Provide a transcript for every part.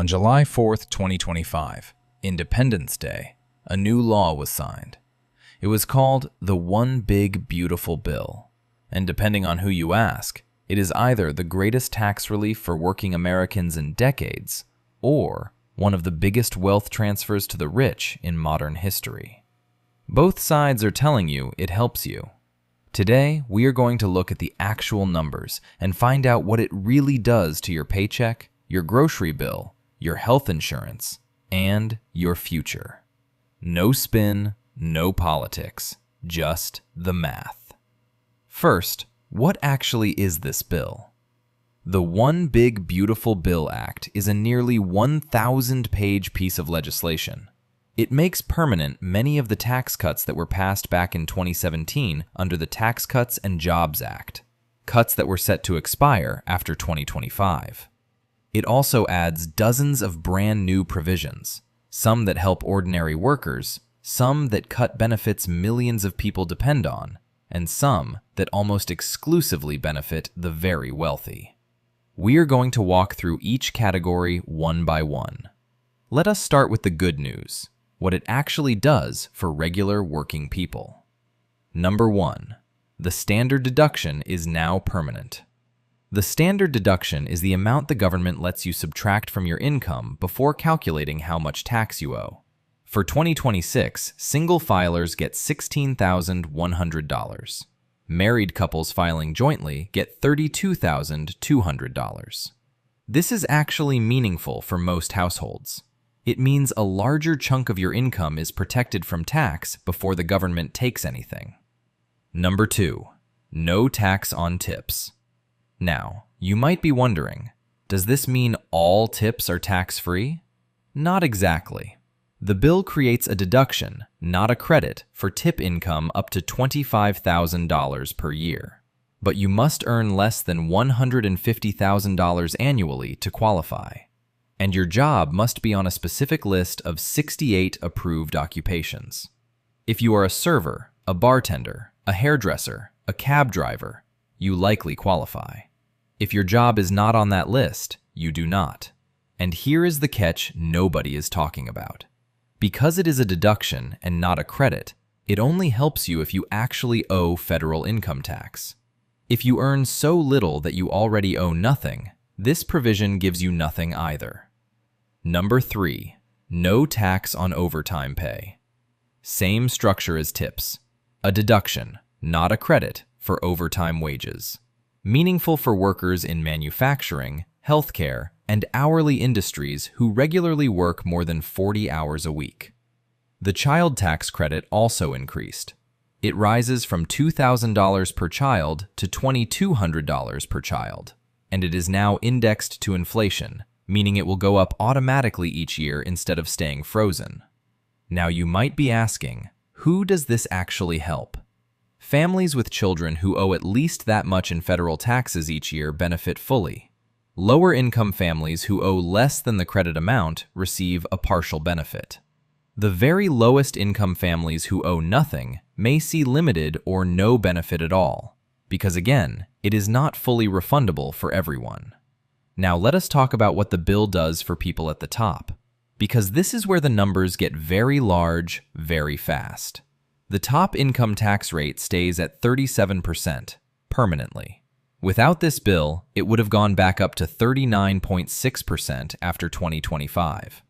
On July 4th, 2025, Independence Day, a new law was signed. It was called the One Big Beautiful Bill, and depending on who you ask, it is either the greatest tax relief for working Americans in decades, or one of the biggest wealth transfers to the rich in modern history. Both sides are telling you it helps you. Today, we are going to look at the actual numbers and find out what it really does to your paycheck, your grocery bill, your health insurance, and your future. No spin, no politics, just the math. First, what actually is this bill? The One Big Beautiful Bill Act is a nearly 1,000-page piece of legislation. It makes permanent many of the tax cuts that were passed back in 2017 under the Tax Cuts and Jobs Act, cuts that were set to expire after 2025. It also adds dozens of brand new provisions, some that help ordinary workers, some that cut benefits millions of people depend on, and some that almost exclusively benefit the very wealthy. We are going to walk through each category one by one. Let us start with the good news, what it actually does for regular working people. Number 1. The standard deduction is now permanent. The standard deduction is the amount the government lets you subtract from your income before calculating how much tax you owe. For 2026, single filers get $16,100. Married couples filing jointly get $32,200. This is actually meaningful for most households. It means a larger chunk of your income is protected from tax before the government takes anything. Number 2. No tax on tips. Now, you might be wondering, does this mean all tips are tax-free? Not exactly. The bill creates a deduction, not a credit, for tip income up to $25,000 per year. But you must earn less than $150,000 annually to qualify. And your job must be on a specific list of 68 approved occupations. If you are a server, a bartender, a hairdresser, a cab driver, you likely qualify. If your job is not on that list, you do not. And here is the catch nobody is talking about. Because it is a deduction and not a credit, it only helps you if you actually owe federal income tax. If you earn so little that you already owe nothing, this provision gives you nothing either. Number 3. No tax on overtime pay. Same structure as tips. A deduction, not a credit, for overtime wages. Meaningful for workers in manufacturing, healthcare, and hourly industries who regularly work more than 40 hours a week. The child tax credit also increased. It rises from $2,000 per child to $2,200 per child, and it is now indexed to inflation, meaning it will go up automatically each year instead of staying frozen. Now you might be asking, who does this actually help? Families with children who owe at least that much in federal taxes each year benefit fully. Lower-income families who owe less than the credit amount receive a partial benefit. The very lowest income families who owe nothing may see limited or no benefit at all, because again, it is not fully refundable for everyone. Now let us talk about what the bill does for people at the top, because this is where the numbers get very large, very fast. The top income tax rate stays at 37% permanently. Without this bill, it would have gone back up to 39.6% after 2025.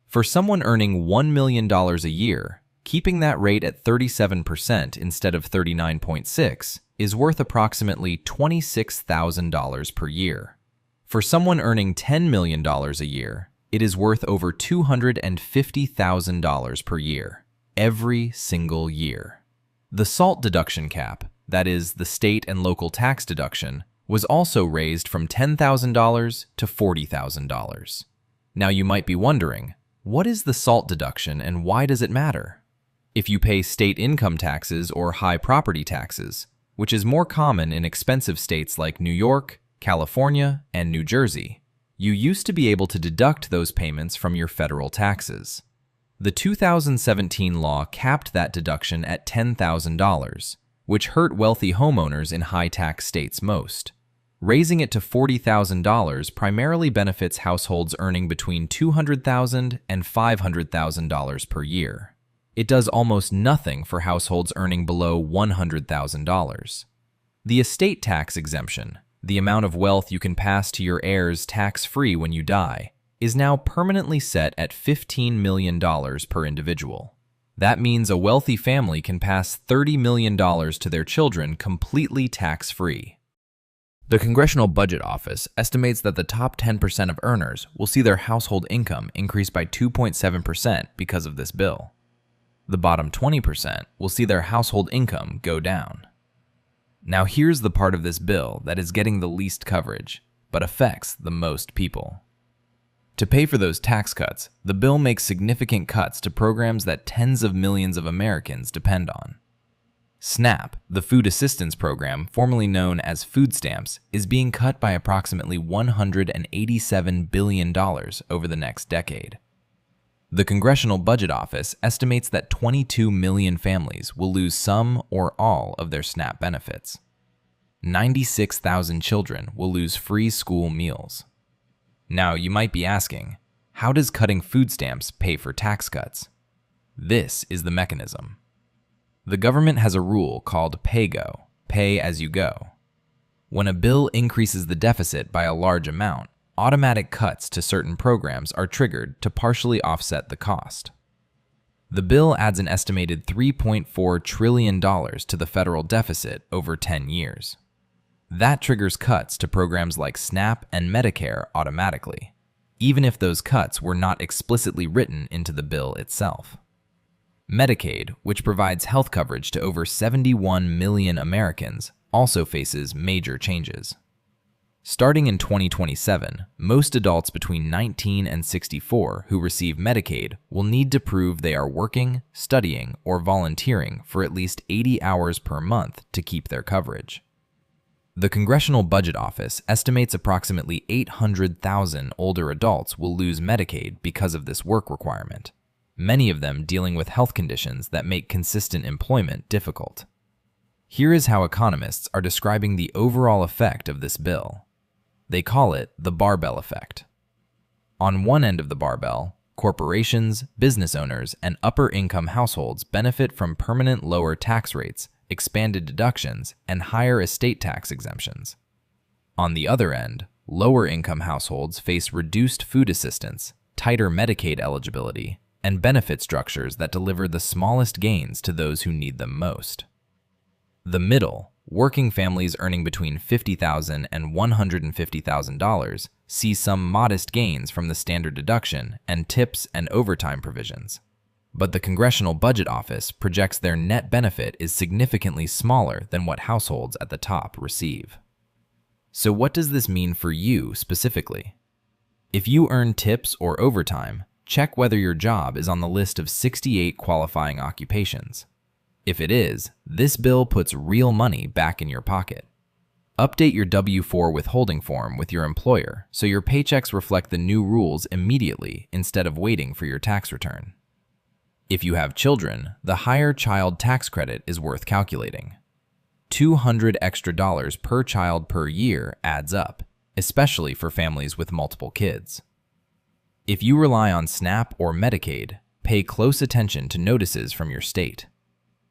For someone earning $1 million a year, keeping that rate at 37% instead of 39.6% is worth approximately $26,000 per year. For someone earning $10 million a year, it is worth over $250,000 per year, every single year. The SALT deduction cap, that is, the state and local tax deduction, was also raised from $10,000 to $40,000. Now you might be wondering, what is the SALT deduction and why does it matter? If you pay state income taxes or high property taxes, which is more common in expensive states like New York, California, and New Jersey, you used to be able to deduct those payments from your federal taxes. The 2017 law capped that deduction at $10,000, which hurt wealthy homeowners in high-tax states most. Raising it to $40,000 primarily benefits households earning between $200,000 and $500,000 per year. It does almost nothing for households earning below $100,000. The estate tax exemption, the amount of wealth you can pass to your heirs tax-free when you die, is now permanently set at $15 million per individual. That means a wealthy family can pass $30 million to their children completely tax-free. The Congressional Budget Office estimates that the top 10% of earners will see their household income increase by 2.7% because of this bill. The bottom 20% will see their household income go down. Now here's the part of this bill that is getting the least coverage, but affects the most people. To pay for those tax cuts, the bill makes significant cuts to programs that tens of millions of Americans depend on. SNAP, the food assistance program formerly known as food stamps, is being cut by approximately $187 billion over the next decade. The Congressional Budget Office estimates that 22 million families will lose some or all of their SNAP benefits. 96,000 children will lose free school meals. Now you might be asking, how does cutting food stamps pay for tax cuts? This is the mechanism. The government has a rule called PAYGO, pay as you go. When a bill increases the deficit by a large amount, automatic cuts to certain programs are triggered to partially offset the cost. The bill adds an estimated $3.4 trillion to the federal deficit over 10 years. That triggers cuts to programs like SNAP and Medicare automatically, even if those cuts were not explicitly written into the bill itself. Medicaid, which provides health coverage to over 71 million Americans, also faces major changes. Starting in 2027, most adults between 19 and 64 who receive Medicaid will need to prove they are working, studying, or volunteering for at least 80 hours per month to keep their coverage. The Congressional Budget Office estimates approximately 800,000 older adults will lose Medicaid because of this work requirement, many of them dealing with health conditions that make consistent employment difficult. Here is how economists are describing the overall effect of this bill. They call it the barbell effect. On one end of the barbell, corporations, business owners, and upper-income households benefit from permanent lower tax rates, expanded deductions, and higher estate tax exemptions. On the other end, lower-income households face reduced food assistance, tighter Medicaid eligibility, and benefit structures that deliver the smallest gains to those who need them most. The middle, working families earning between $50,000 and $150,000, see some modest gains from the standard deduction and tips and overtime provisions. But the Congressional Budget Office projects their net benefit is significantly smaller than what households at the top receive. So what does this mean for you specifically? If you earn tips or overtime, check whether your job is on the list of 68 qualifying occupations. If it is, this bill puts real money back in your pocket. Update your W-4 withholding form with your employer so your paychecks reflect the new rules immediately instead of waiting for your tax return. If you have children, the higher child tax credit is worth calculating. $200 extra per child per year adds up, especially for families with multiple kids. If you rely on SNAP or Medicaid, pay close attention to notices from your state.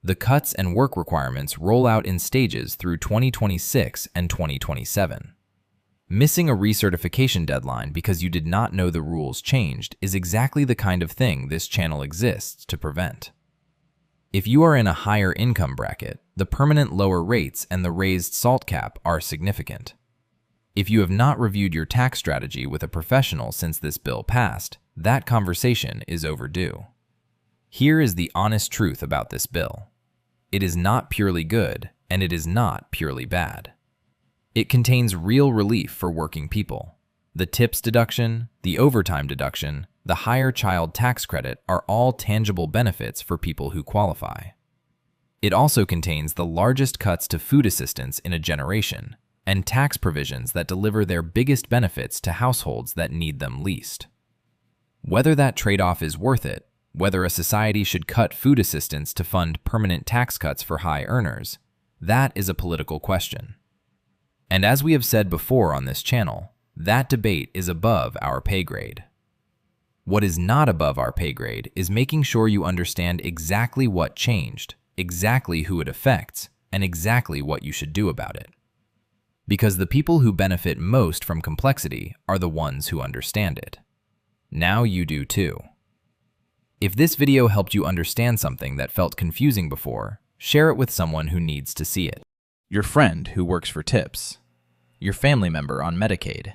The cuts and work requirements roll out in stages through 2026 and 2027. Missing a recertification deadline because you did not know the rules changed is exactly the kind of thing this channel exists to prevent. If you are in a higher income bracket, the permanent lower rates and the raised SALT cap are significant. If you have not reviewed your tax strategy with a professional since this bill passed, that conversation is overdue. Here is the honest truth about this bill. It is not purely good, and it is not purely bad. It contains real relief for working people. The tips deduction, the overtime deduction, the higher child tax credit are all tangible benefits for people who qualify. It also contains the largest cuts to food assistance in a generation, and tax provisions that deliver their biggest benefits to households that need them least. Whether that trade-off is worth it, whether a society should cut food assistance to fund permanent tax cuts for high earners, that is a political question. And as we have said before on this channel, that debate is above our pay grade. What is not above our pay grade is making sure you understand exactly what changed, exactly who it affects, and exactly what you should do about it. Because the people who benefit most from complexity are the ones who understand it. Now you do too. If this video helped you understand something that felt confusing before, share it with someone who needs to see it. Your friend who works for tips. Your family member on Medicaid.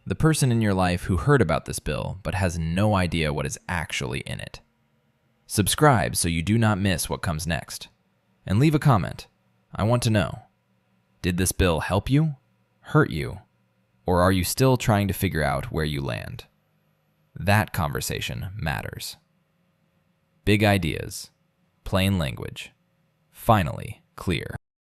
The person in your life who heard about this bill but has no idea what is actually in it. Subscribe so you do not miss what comes next. And leave a comment. I want to know. Did this bill help you, hurt you, or are you still trying to figure out where you land? That conversation matters. Big ideas, plain language, finally clear.